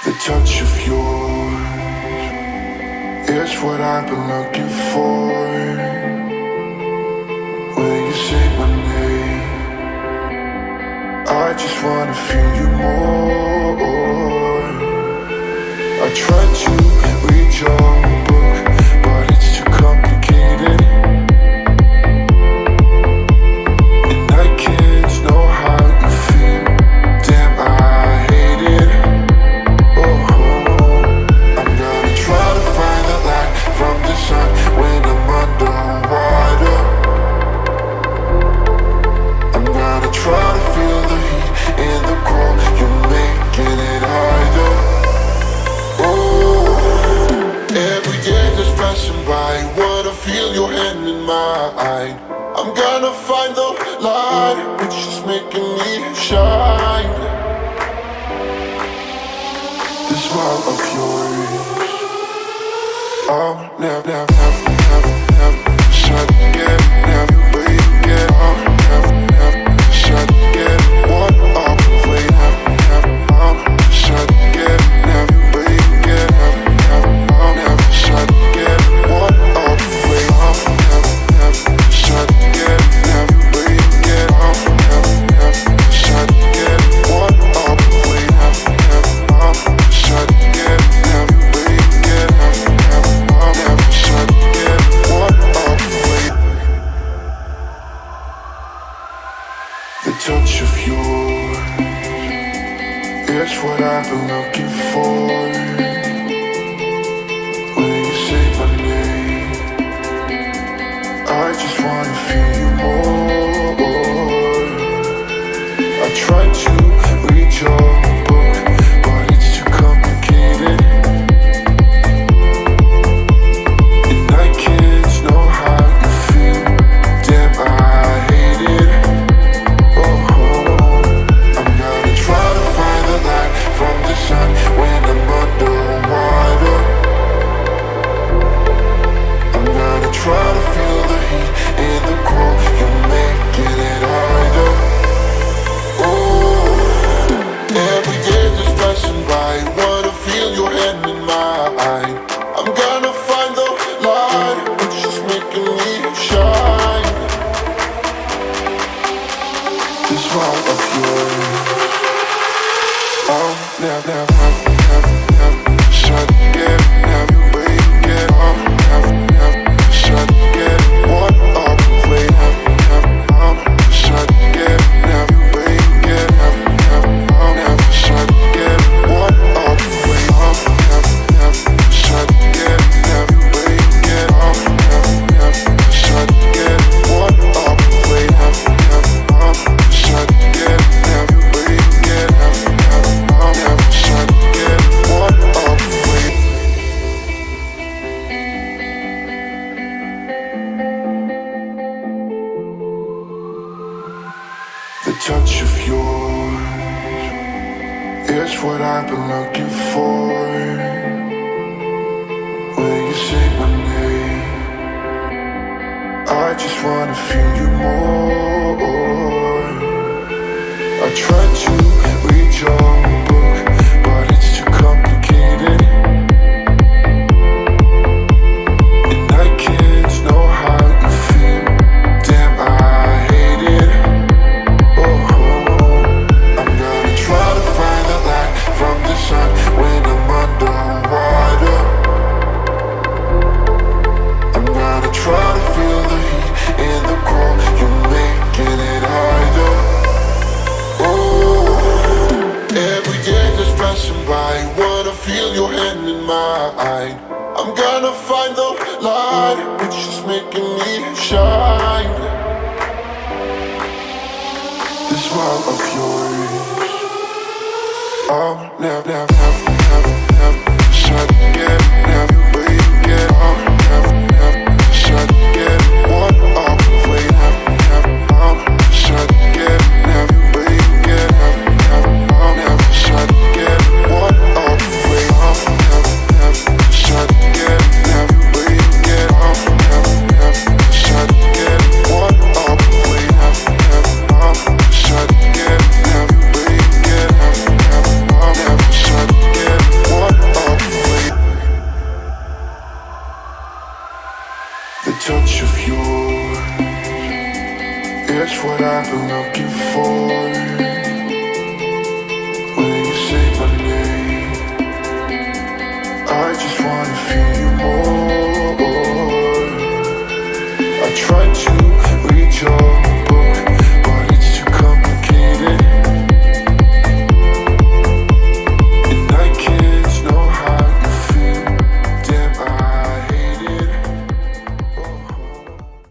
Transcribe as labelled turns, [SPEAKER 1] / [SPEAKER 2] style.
[SPEAKER 1] The touch of yours is what I've been looking for. Will you say my name? I just wanna feel you more. I tried to read your book, but it's too complicated, and I can't know how you feel. Damn, I hate it. I'm gonna try to find the light from the sun when I'm underwater. I'm gonna try to feel the heat in the cold. You're making it harder. Every day that's passing by, wanna feel your hand in mine. I'm gonna find the light, which is making me shine. The smile of yours, never shut again, never wait again, never shut again. What up, wait, never shut again, never wait again, never shut again. What up, wait, never shut again, never wait again, never shut again. What up, wait, never shut again, never wait again, never shut again. What up, wait. The touch of yours is what I've been looking for. Will you say my name? I just wanna feel you more. I tried to read your book, but it's too complicated, and I can't know how you feel. Damn, I hate it. I'm gonna try to find the light from the sun when I'm underwater. I'm gonna try to feel the heat in the cold. You're making it harder. Every day that's passing by, wanna feel your hand in mine. I'm gonna find the light, which is making me shine. The smile of yours, never shut again, never wait again, never shut again. What up, wait, never shut again, never wait again, never shut again. What up, wait, never shut again, never wait again, never shut again. What up, wait, never shut again, never wait again, never shut again. What up, wait. The touch of yours is what I've been looking for. Will you say my name? I just wanna feel you more. I tried to read your book, but it's too complicated, and I can't know how you feel. Damn, I hate it. I'm gonna try to find the light from the sun when I'm underwater. I'm gonna try to feel the heat in the cold. You're making it harder. Every day that's passing by, wanna feel your hand in mine. I'm gonna find the light, which is making me shine. The smile of yours, never shut again, never wait again, never shut again. What up, wait, never shut again, never wait again, never shut again. What up, wait, never shut again, never wait again, never shut again. What up, wait, never shut again, never wait again, never shut again. much of yours. It's what I've been looking for. When you say my name, I just wanna feel you more.